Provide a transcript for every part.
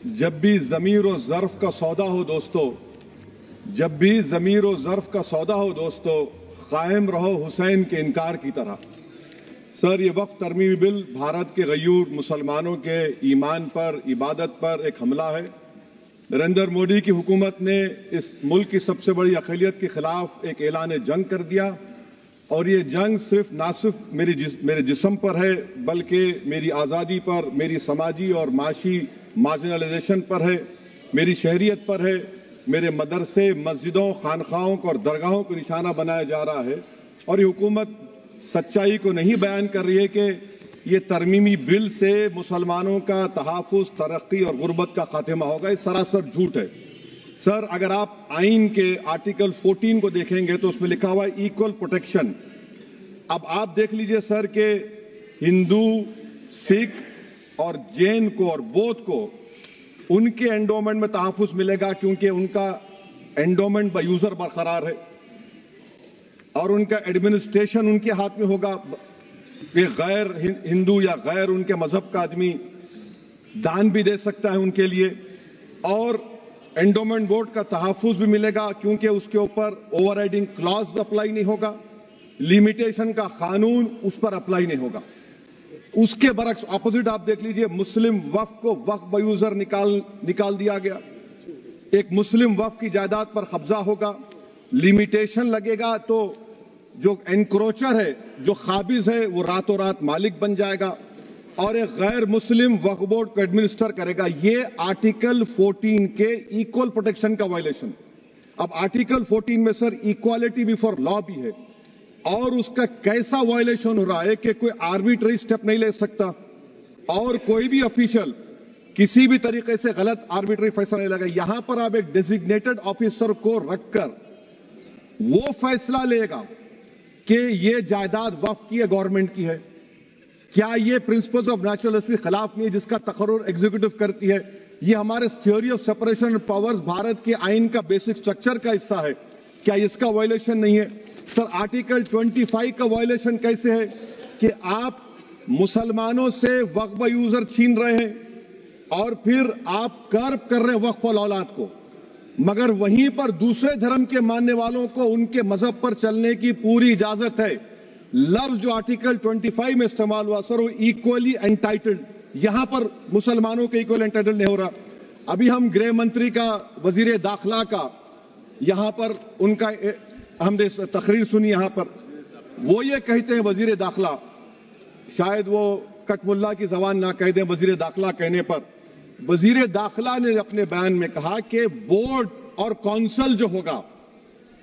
जब भी ज़मीर और ज़र्फ का सौदा हो दोस्तों, जब भी ज़मीर और ज़र्फ का सौदा हो दोस्तों, कायम रहो हुसैन के इनकार की तरह। सर, ये वक्फ तरमीमी बिल भारत के गयूर मुसलमानों के ईमान पर, इबादत पर एक हमला है। नरेंद्र मोदी की हुकूमत ने इस मुल्क की सबसे बड़ी अक़लियत के खिलाफ एक ऐलान जंग कर दिया और ये जंग ना सिर्फ मेरे जिस्म पर है, बल्कि मेरी आज़ादी पर, मेरी समाजी और माशी मार्जिनलाइजेशन पर है, मेरी शहरियत पर है, मेरे मदरसे, मस्जिदों, खानखाहों और दरगाहों को निशाना बनाया जा रहा है। और ये हुकूमत सच्चाई को नहीं बयान कर रही है कि ये तरमीमी बिल से मुसलमानों का तहफ़्फ़ुज़, तरक्की और गुर्बत का खात्मा होगा। ये सरासर झूठ है। सर, अगर आप आइन के आर्टिकल 14 को देखेंगे तो उसमें लिखा हुआ है इक्वल प्रोटेक्शन। अब आप देख लीजिए सर कि हिंदू, सिख और जैन को और बौद्ध को उनके एंडोमेंट में तहफ़्फ़ुज़ मिलेगा क्योंकि उनका एंडोमेंट बाय यूजर बरकरार है और उनका एडमिनिस्ट्रेशन उनके हाथ में होगा कि गैर हिंदू या गैर उनके मजहब का आदमी दान भी दे सकता है उनके लिए, और एंडोमेंट बोर्ड का तहफ़्फ़ुज़ भी मिलेगा क्योंकि उसके ऊपर ओवरराइडिंग क्लॉज अप्लाई नहीं होगा, लिमिटेशन का कानून उस पर अप्लाई नहीं होगा। उसके बरक्स ऑपोजिट आप देख लीजिए, मुस्लिम वक्फ को वक्फ बाय यूजर निकाल दिया गया। एक मुस्लिम वक्फ की जायदाद पर कब्जा होगा, लिमिटेशन लगेगा तो जो एनक्रोचर है, जो खाबिज है, वो रातों रात मालिक बन जाएगा और एक गैर मुस्लिम वक्फ बोर्ड को एडमिनिस्टर करेगा। ये आर्टिकल 14 के इक्वल प्रोटेक्शन का वायलेशन। अब आर्टिकल 14 में सर इक्वालिटी बिफोर लॉ भी है और उसका कैसा वायलेशन हो रहा है कि कोई आर्बिट्ररी स्टेप नहीं ले सकता और कोई भी ऑफिशियल किसी भी तरीके से गलत आर्बिट्ररी फैसला नहीं लगा। यहां पर आप एक डेजिग्नेटेड ऑफिसर को रखकर वो फैसला लेगा कि ये जायदाद वक्फ की है, गवर्नमेंट की है। क्या ये प्रिंसिपल्स ऑफ नेचुरलिटी के खिलाफ नहीं है जिसका तकर्रुर एग्जीक्यूटिव करती है? ये हमारे theory of separation of powers Bharat के आइन का बेसिक स्ट्रक्चर का हिस्सा है। क्या इसका वायलेशन नहीं है? सर, आर्टिकल 25 का वायलेशन कैसे है कि आप मुसलमानों से वक्फ बाय यूजर छीन रहे हैं और फिर आप कर्ब कर रहे हैं वक्फ वाल औलाद को, मगर वहीं पर दूसरे धर्म के मानने वालों को उनके मजहब पर चलने की पूरी इजाजत है। लफ्ज जो आर्टिकल 25 में इस्तेमाल हुआ सर, वो इक्वली एंटाइटल्ड, यहां पर मुसलमानों के इक्वल एंटाइटल्ड नहीं हो रहा। अभी हम गृह मंत्री का, वजीर दाखिला का यहां पर उनका हमने तकरीर सुनी, यहां पर वो ये कहते हैं, वजीर दाखिला, शायद वो कटमुल्ला की जबान ना कह दें, वजीर दाखिला कहने पर वजीर दाखिला ने अपने बयान में कहा कि बोर्ड और काउंसिल जो होगा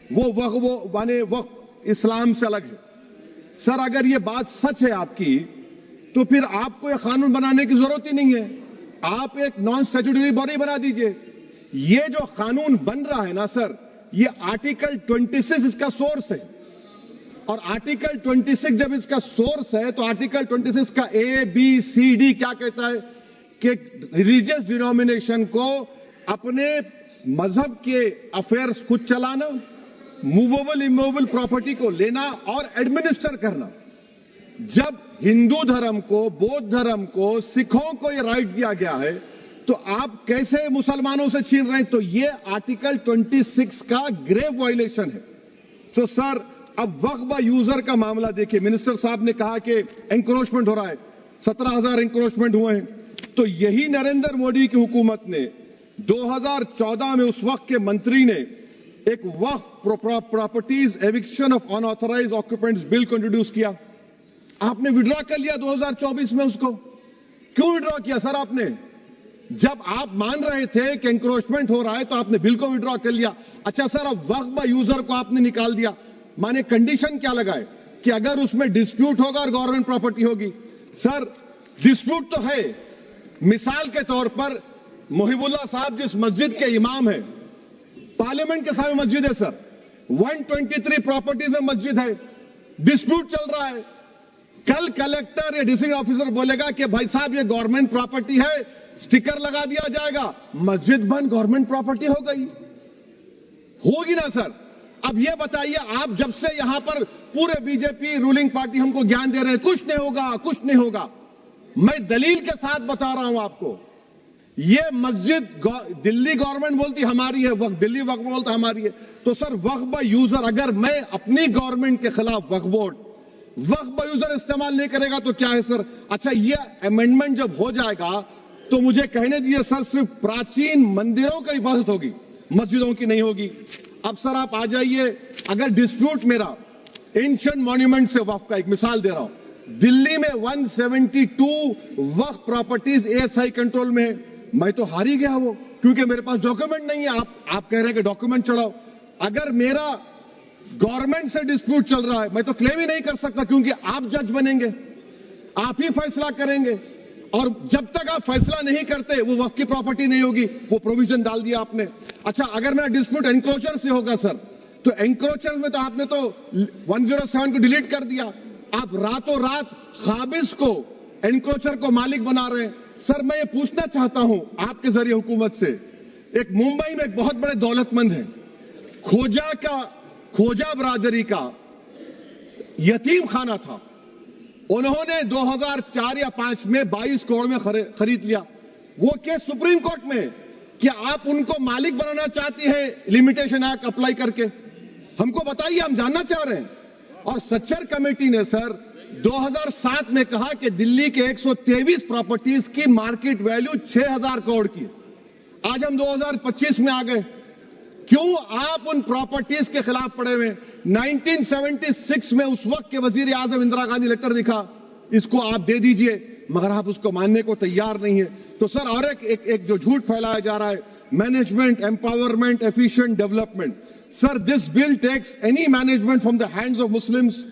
वो माने वक्फ इस्लाम से अलग है। सर, अगर ये बात सच है आपकी तो फिर आपको यह कानून बनाने की जरूरत ही नहीं है, आप एक नॉन स्टैट्यूटरी बॉडी बना दीजिए। ये जो कानून बन रहा है ना सर, ये आर्टिकल 26 इसका सोर्स है और आर्टिकल 26 जब इसका सोर्स है तो आर्टिकल 26 का ABCD क्या कहता है कि रिलीजियस डिनोमिनेशन को अपने मजहब के अफेयर्स खुद चलाना, मूवेबल इमूवेबल प्रॉपर्टी को लेना और एडमिनिस्टर करना। जब हिंदू धर्म को, बौद्ध धर्म को, सिखों को यह राइट दिया गया है तो आप कैसे मुसलमानों से छीन रहे हैं? तो ये आर्टिकल 26 का ग्रेव वायलेशन है। तो सर, अब वक्फ बाय यूजर का मामला देखिए, मिनिस्टर साहब ने कहा कि एंक्रोचमेंट हो रहा है, 17,000 एंक्रोचमेंट हुए हैं। तो यही नरेंद्र मोदी की हुकूमत ने 2014 में उस वक्त के मंत्री ने एक Waqf properties eviction of unauthorised occupants bill को इंट्रोड्यूस किया। आपने विड्रॉ कर लिया 2024 में उसको। क्यों विड्रॉ किया सर आपने? जब आप मान रहे थे कि एंक्रोचमेंट हो रहा है तो आपने बिल को विड्रॉ कर लिया। अच्छा सर, अब वक्फ बाय यूजर को आपने निकाल दिया, माने कंडीशन क्या लगाए कि अगर उसमें डिस्प्यूट होगा और गवर्नमेंट प्रॉपर्टी होगी। सर, डिस्प्यूट तो है। मिसाल के तौर पर मोहिबुल्लाह साहब जिस मस्जिद के इमाम है, पार्लियामेंट के सामने मस्जिद है सर, 123 प्रॉपर्टीज में मस्जिद है, डिस्प्यूट चल रहा है। कल कलेक्टर या डिस्ट्रिक्ट ऑफिसर बोलेगा कि भाई साहब ये गवर्नमेंट प्रॉपर्टी है, स्टिकर लगा दिया जाएगा, मस्जिद बंद, गवर्नमेंट प्रॉपर्टी हो गई, होगी ना सर? अब ये बताइए, आप जब से यहां पर पूरे बीजेपी रूलिंग पार्टी हमको ज्ञान दे रहे हैं कुछ नहीं होगा, कुछ नहीं होगा, मैं दलील के साथ बता रहा हूं आपको ये मस्जिद दिल्ली गवर्नमेंट बोलती हमारी है, वक्फ दिल्ली वक्फ बोलता हमारी है। तो सर वक्फ बाय यूजर, अगर मैं अपनी गवर्नमेंट के खिलाफ वक्फ बोर्ड वक्फ बाय यूजर इस्तेमाल नहीं करेगा तो क्या है सर? अच्छा, ये अमेंडमेंट जब हो जाएगा तो मुझे कहने दीजिए सर, सिर्फ प्राचीन मंदिरों की हिफाजत होगी, मस्जिदों की नहीं होगी। अब सर आप आ जाइए, अगर डिस्प्यूट मेरा एंशिएंट मॉन्यूमेंट से वक्फ का, एक मिसाल दे रहा हूं, दिल्ली में 172 वक्फ प्रॉपर्टीज एएसआई कंट्रोल में है, मैं तो हार ही गया वो, क्योंकि मेरे पास डॉक्यूमेंट नहीं है। आप कह रहे हैं कि डॉक्यूमेंट चढ़ाओ। अगर मेरा गवर्नमेंट से डिस्प्यूट चल रहा है, मैं तो क्लेम ही नहीं कर सकता, क्योंकि आप जज बनेंगे, आप ही फैसला करेंगे, और जब तक आप फैसला नहीं करते वो वक्फ की प्रॉपर्टी नहीं होगी। वो प्रोविजन डाल दिया आपने। अच्छा, अगर मेरा डिस्प्यूट एनक्रोचर से होगा सर, तो एनक्रोचर में तो आपने तो 107 को डिलीट कर दिया। आप रातों रात खाबिज को, एनक्रोचर को मालिक बना रहे हैं। सर मैं ये पूछना चाहता हूं आपके जरिए हुकूमत से, एक मुंबई में एक बहुत बड़े दौलतमंद है, खोजा बरादरी का यतीम खाना था, उन्होंने 2004 या 5 में 22 करोड़ में खरीद लिया। वो केस सुप्रीम कोर्ट में, क्या आप उनको मालिक बनाना चाहती है लिमिटेशन एक्ट अप्लाई करके? हमको बताइए, हम जानना चाह रहे हैं। और सच्चर कमेटी ने सर 2007 में कहा कि दिल्ली के 123 प्रॉपर्टीज की मार्केट वैल्यू 6000 करोड़ की। आज हम 2025 में आ गए, क्यों आप उन प्रॉपर्टीज के खिलाफ पड़े हुए? 1976 में उस वक्त के वजीर आजम इंदिरा गांधी लेटर लिखा, इसको आप दे दीजिए, मगर आप उसको मानने को तैयार नहीं है। तो सर और एक जो झूठ फैलाया जा रहा है, management empowerment efficient development. Sir this bill takes any management from the hands of Muslims,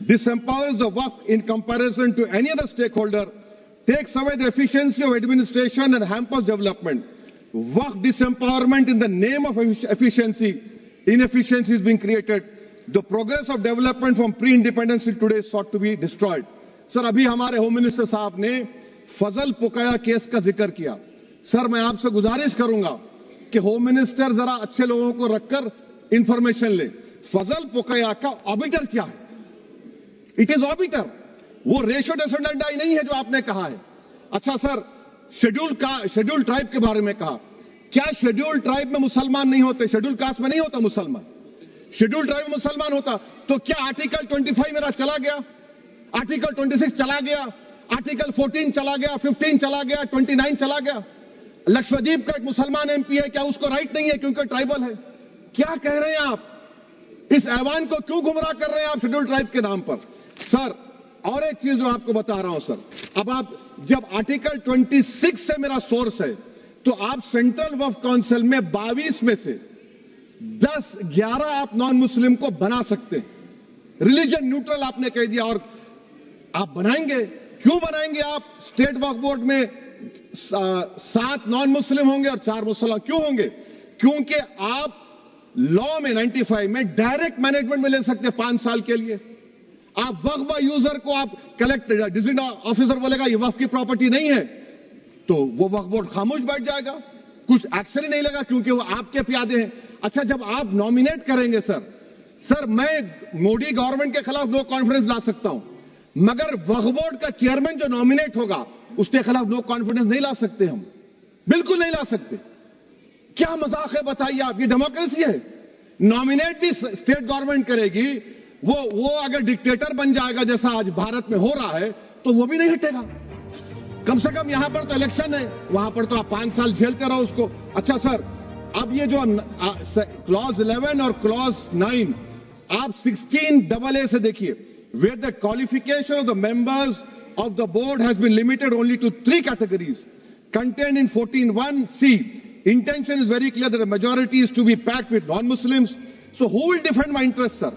disempowers the waqf in comparison to any other stakeholder, takes away the efficiency of administration and hampers development. Waqf disempowerment in the name of efficiency, inefficiency is being created. The progress of development from pre-independence till today is sought to be destroyed. Sir अभी हमारे home minister साहब ने फजल पुकाया case का जिक्र किया। Sir मैं आपसे गुजारिश करूंगा कि होम मिनिस्टर जरा अच्छे लोगों को रखकर इंफॉर्मेशन ले। फजल पुकाया का ऑबिटर क्या है? इट इज ऑबिटर, वो रेशियो डेसेंडेंटाई नहीं है जो आपने कहा है। अच्छा सर, शेड्यूल ट्राइब के बारे में कहा, क्या शेड्यूल ट्राइब में मुसलमान नहीं होते? शेड्यूल कास्ट में नहीं होता मुसलमान, शेड्यूल ट्राइब में मुसलमान होता। तो क्या आर्टिकल 25 मेरा चला गया, आर्टिकल 26 चला गया, आर्टिकल 14 चला गया, 15 चला गया, 29 चला गया? लक्षद्वीप का एक मुसलमान एमपी है, क्या उसको राइट नहीं है क्योंकि ट्राइबल है? क्या कह रहे हैं आप? इस ऐवान को क्यों गुमराह कर रहे हैं आप शेड्यूल ट्राइब के नाम पर? सर और एक चीज जो आपको बता रहा हूं सर, अब आप जब आर्टिकल 26 से मेरा सोर्स है, तो आप सेंट्रल वक्फ काउंसिल में 22 में से 11 आप नॉन मुस्लिम को बना सकते हैं। रिलीजन न्यूट्रल आपने कह दिया, और आप बनाएंगे, क्यों बनाएंगे आप? स्टेट वक्फ बोर्ड में 7 नॉन मुस्लिम होंगे और 4 मुसलमान। क्यों होंगे? क्योंकि आप लॉ में 95 में डायरेक्ट मैनेजमेंट में ले सकते हैं 5 साल के लिए। आप वक्फ बाय यूजर को आप कलेक्ट डिस्ट्रिक्ट ऑफिसर बोलेगा ये वक्फ की प्रॉपर्टी नहीं है, तो वो वक्फ बोर्ड खामोश बैठ जाएगा, कुछ एक्शन ही नहीं लेगा, क्योंकि वो आपके प्यादे हैं। अच्छा, जब आप नॉमिनेट करेंगे सर मैं मोदी गवर्नमेंट के खिलाफ नो कॉन्फिडेंस ला सकता हूं, मगर वक्फ बोर्ड का चेयरमैन जो नॉमिनेट होगा उसके खिलाफ नो कॉन्फिडेंस नहीं ला सकते, हम बिल्कुल नहीं ला सकते। क्या मजाक है बताइए आप? ये डेमोक्रेसी है। नॉमिनेट भी स्टेट गवर्नमेंट करेगी, वो अगर डिक्टेटर बन जाएगा जैसा आज भारत में हो रहा है, तो वो भी नहीं हटेगा। कम से कम यहां पर तो इलेक्शन है, वहां पर तो आप 5 साल झेलते रहो उसको। अच्छा सर, अब ये जो क्लॉज 11 और क्लॉज 9 आप 16AA से देखिए, where the qualification of the members of the board has been limited only to 3 categories content in 14(1)(c). Intention is very clear that a majority is to be packed with non-Muslims. So who will defend my interests, sir?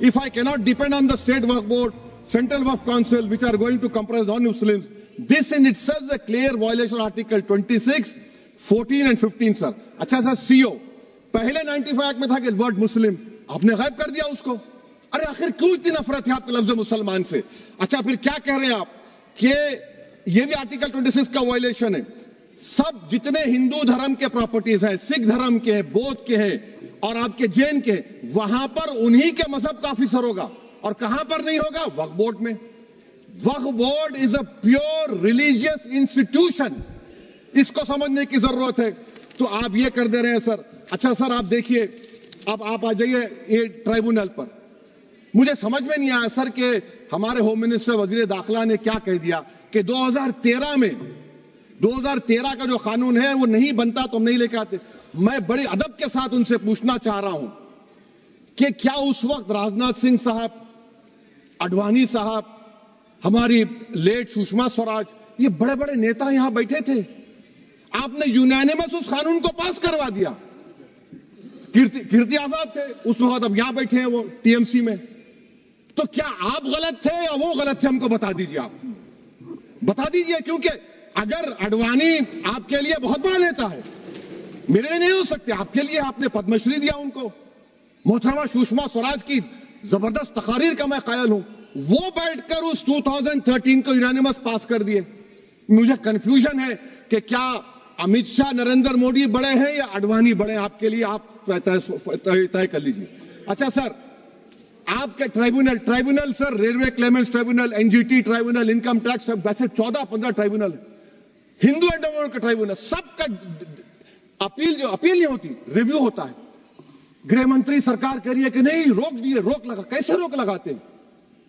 If I cannot depend on the state waqf board, central waqf council, which are going to comprise non-Muslims, this in itself is a clear violation of Article 26, 14 and 15, sir. अच्छा sir, CO पहले 95 act में था कि word मुस्लिम, आपने गायब कर दिया उसको। अरे आखिर क्यों इतनी नफरत है आपके लफ्ज मुसलमान से? अच्छा फिर क्या कह रहे हैं आप कि ये भी आर्टिकल 26 का वायलेशन है? सब जितने हिंदू धर्म के प्रॉपर्टीज हैं, सिख धर्म के हैं, बौद्ध के हैं और आपके जैन के, वहां पर उन्हीं के मजहब का ऑफिसर होगा। और कहां पर नहीं होगा? वक्फ बोर्ड में। Waqf board is a pure religious institution. इसको समझने की जरूरत है। तो आप ये कर दे रहे हैं सर। अच्छा सर, आप देखिए, अब आप आ जाइए ये ट्राइब्यूनल पर। मुझे समझ में नहीं आया सर कि हमारे होम मिनिस्टर वजीर दाखिला ने क्या कह दिया कि 2013 का जो कानून है वो नहीं बनता तो हम नहीं लेके आते। मैं बड़े अदब के साथ उनसे पूछना चाह रहा हूं कि क्या उस वक्त राजनाथ सिंह साहब, आडवाणी साहब, हमारी लेट सुषमा स्वराज, ये बड़े बड़े नेता यहां बैठे थे? आपने यूनानिमस उस कानून को पास करवा दिया। कीर्ति आजाद थे उस वक्त, अब यहां बैठे हैं वो टीएमसी में। तो क्या आप गलत थे या वो गलत थे? हमको बता दीजिए, आप बता दीजिए। क्योंकि अगर आडवाणी आपके लिए बहुत बड़ा नेता है, मेरे लिए नहीं हो सकते, आपके लिए आपने पद्मश्री दिया उनको। मोहतरमा सुषमा स्वराज की जबरदस्त तकारीर का मैं कायल हूं, वो बैठकर उस 2013 को यूनानिमस पास कर दिए। मुझे कंफ्यूजन है कि क्या अमित शाह, नरेंद्र मोदी बड़े हैं या आडवाणी बड़े हैं? आपके लिए आप तय कर लीजिए। अच्छा सर, आपके tribunal sir, railway Clements tribunal, NGT tribunal, income tax, वैसे 14-15 ट्राइब्यूनल है। हिंदू एंडोमेंट का ट्राइब्यूनल, सबका अपील नहीं होती, रिव्यू होता है। गृह मंत्री सरकार कह रही है कि नहीं, रोक दिए, रोक लगा। कैसे रोक लगाते हैं?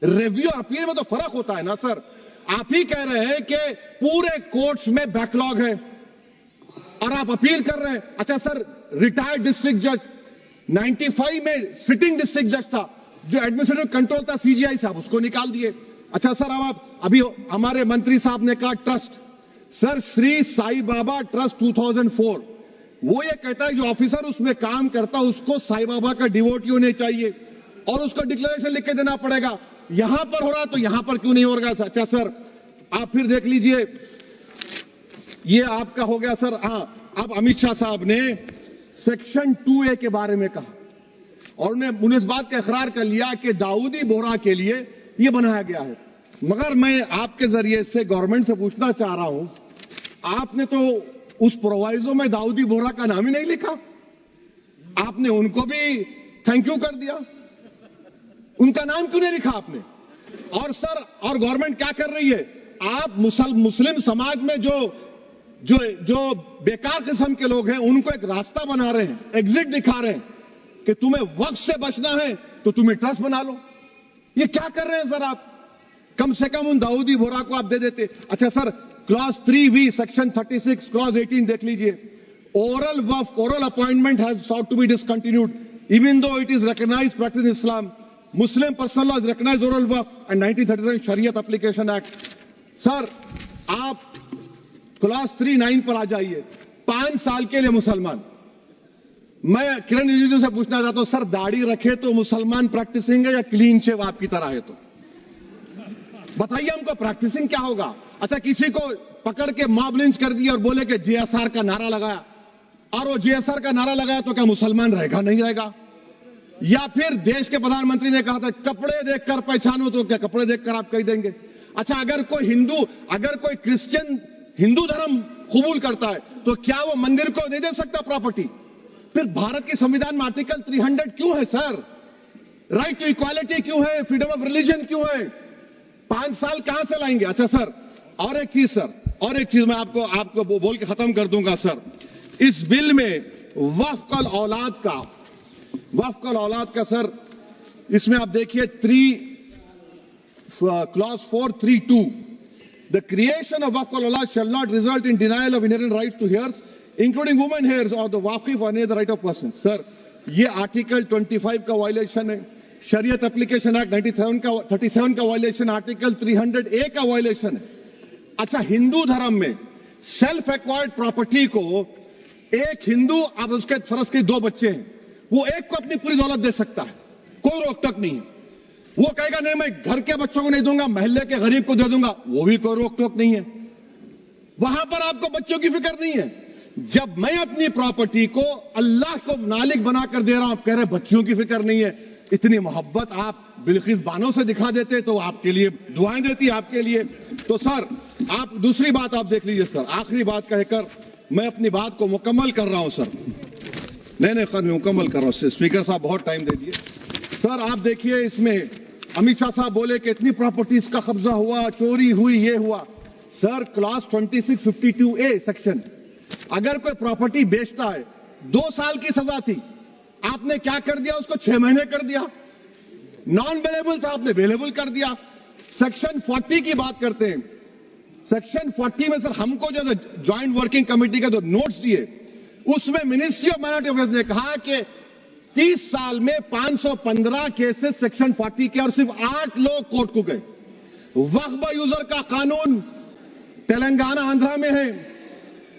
रिव्यू और अपील में तो फर्क होता है ना सर। आप ही कह रहे हैं कि पूरे कोर्ट्स में बैकलॉग है और आप अपील कर रहे हैं। अच्छा सर, रिटायर्ड डिस्ट्रिक्ट जज 95 में सिटिंग डिस्ट्रिक्ट जज था, जो एडमिनिस्ट्रेटिव कंट्रोल था सीजीआई साहब, उसको निकाल दिए। अच्छा सर, अब आप अभी हमारे मंत्री साहब ने कहा trust, sir Shri Sai Baba trust 2004, वो ये कहता है जो ऑफिसर उसमें काम करता उसको साई बाबा का डिवोटी होने चाहिए और उसको डिक्लेरेशन लिख के देना पड़ेगा। यहां पर हो रहा तो यहां पर क्यों नहीं हो रहा? अच्छा सर, आप फिर देख लीजिए, ये आपका हो गया सर। हाँ, अब अमित शाह साहब ने सेक्शन 2A के बारे में कहा और उन्होंने इस बात का इकरार कर लिया कि दाऊदी बोहरा के लिए यह बनाया गया है। मगर मैं आपके जरिए से गवर्नमेंट से पूछना चाह रहा हूं, आपने तो उस प्रोवाइजो में दाऊदी बोहरा का नाम ही नहीं लिखा। आपने उनको भी थैंक यू कर दिया, उनका नाम क्यों नहीं लिखा आपने? और सर, और गवर्नमेंट क्या कर रही है? आप मुस्लिम समाज में जो बेकार किस्म के लोग हैं उनको एक रास्ता बना रहे हैं, एग्जिट दिखा रहे हैं कि तुम्हें वक्त से बचना है तो तुम्हें ट्रस्ट बना लो। ये क्या कर रहे हैं सर आप? कम से कम उन दाऊदी बोहरा को आप दे देते। अच्छा sir, clause 3V section 36 clause 18 देख लीजिए। Oral Waqf, oral appointment has sought to be discontinued even though it is recognized practice in Islam. Muslim personal law is recognized oral waqf and 1937 Shariat Application Act. Sir, आप clause 39 पर आ जाइए। 5 साल के लिए मुसलमान। मैं किरण रिजिजू से पूछना चाहता हूं, सर दाढ़ी रखे तो मुसलमान प्रैक्टिसिंग है या क्लीन शेव आपकी तरह है? तो बताइए हमको, प्रैक्टिसिंग क्या होगा? अच्छा, किसी को पकड़ के मॉब लिंच कर दिया और बोले कि JSR का नारा लगाया, और वो JSR का नारा लगाया तो क्या मुसलमान रहेगा? नहीं रहेगा। या फिर देश के प्रधानमंत्री ने कहा था कपड़े देखकर पहचानो, तो क्या कपड़े देखकर आप कह देंगे? अच्छा, अगर कोई क्रिश्चियन हिंदू धर्म कबूल करता है तो क्या वो मंदिर को नहीं दे सकता प्रॉपर्टी? फिर भारत के संविधान में आर्टिकल 300 क्यों है सर? राइट टू इक्वालिटी क्यों है? फ्रीडम ऑफ रिलीजन क्यों है? 5 साल कहां से लाएंगे? अच्छा सर, और एक चीज सर, और एक चीज मैं आपको बोल के खत्म कर दूंगा सर। इस बिल में वक्फ औलाद का सर, इसमें आप देखिए clause 432, the creation of waqf aulad shall not result in denial of inherent rights to heirs including women heirs और द वाकिफ और the right of person. Sir, ये आर्टिकल 25 का वायलेशन है, शरीयत एप्लीकेशन एक्ट 37 का वायलेशन, आर्टिकल 300A का वायलेशन है। अच्छा, हिंदू धर्म में सेल्फ एक्वायर्ड प्रॉपर्टी को एक हिंदू, अब उसके फर्ज के 2 बच्चे हैं, वो एक को अपनी पूरी दौलत दे सकता है, कोई रोक टोक नहीं है। वो कहेगा नहीं मैं घर के बच्चों को नहीं दूंगा, मोहल्ले के गरीब को दे दूंगा, वो भी कोई रोक टोक नहीं है। वहां पर आपको बच्चों की फिक्र नहीं है। जब मैं अपनी प्रॉपर्टी को अल्लाह को मालिक बनाकर दे रहा हूं, आप कह रहे बच्चों की फिक्र नहीं है। इतनी मोहब्बत आप बिल्किस बानो से दिखा देते तो आपके लिए दुआएं देती आपके लिए। तो सर, आप दूसरी बात आप देख लीजिए सर, आखिरी बात कहकर मैं अपनी बात को मुकम्मल कर रहा हूं सर। नहीं मुकम्मल कर रहा हूं। स्पीकर साहब बहुत टाइम दे दिए। सर आप देखिए, इसमें अमित शाह साहब बोले कि इतनी प्रॉपर्टीज का कब्जा हुआ, चोरी हुई, ये हुआ। सर क्लॉज 2652A सेक्शन अगर कोई प्रॉपर्टी बेचता है, 2 साल की सजा थी, आपने क्या कर दिया, उसको 6 महीने कर दिया। नॉन बेलेबल था, आपने बेलेबल कर दिया। सेक्शन 40 की बात करते हैं। सेक्शन 40 में सर हमको जो ज्वाइंट वर्किंग कमेटी का जो नोट्स दिए, उसमें मिनिस्ट्री ऑफ माइनॉरिटी अफेयर्स ने कहा कि 30 साल में 515 केसेस सेक्शन 40 के और सिर्फ 8 लोग कोर्ट को गए। वक्फ यूजर का कानून तेलंगाना आंध्रा में है,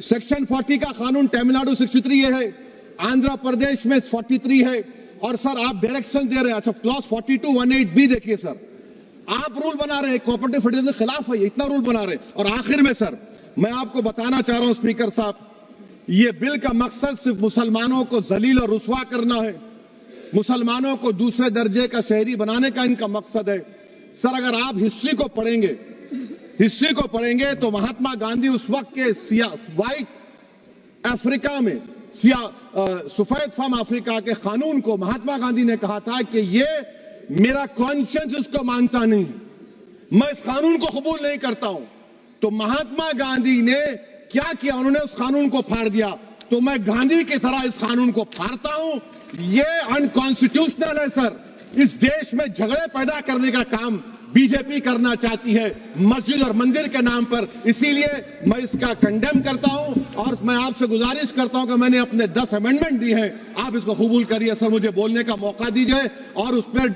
सेक्शन 40 का कानून तमिलनाडु 63 है, आंध्र प्रदेश में 43 है। और सर आप डायरेक्शन दे रहे हैं, अच्छा क्लॉज 4218 भी देखिए सर, आप रूल बना रहे हैं, कोऑपरेटिव फेडरलिज्म के खिलाफ है, इतना रूल बना रहे हैं। और आखिर में सर मैं आपको बताना चाह रहा हूं स्पीकर साहब, ये बिल का मकसद सिर्फ मुसलमानों को जलील और रुस्वा करना है, मुसलमानों को दूसरे दर्जे का शहरी बनाने का इनका मकसद है। सर अगर आप हिस्ट्री को पढ़ेंगे तो महात्मा गांधी उस वक्त के व्हाइट अफ्रीका में सफेद फार्म अफ्रीका के कानून को महात्मा गांधी ने कहा था कि ये मेरा कॉन्शियंस इसको मानता नहीं, मैं इस कानून को कबूल नहीं करता हूं। तो महात्मा गांधी ने क्या किया, उन्होंने उस कानून को फाड़ दिया। तो मैं गांधी की तरह इस कानून को फाड़ता हूं। ये अनकॉन्स्टिट्यूशनल है सर। इस देश में झगड़े पैदा करने का काम बीजेपी करना चाहती है मस्जिद और मंदिर के नाम पर, इसीलिए मैं इसका कंडेम करता हूं। और मैं आपसे गुजारिश करता हूं कि मैंने अपने 10 अमेंडमेंट दी हैं, आप इसको कबूल करिए सर, मुझे बोलने का मौका दीजिए और उस पर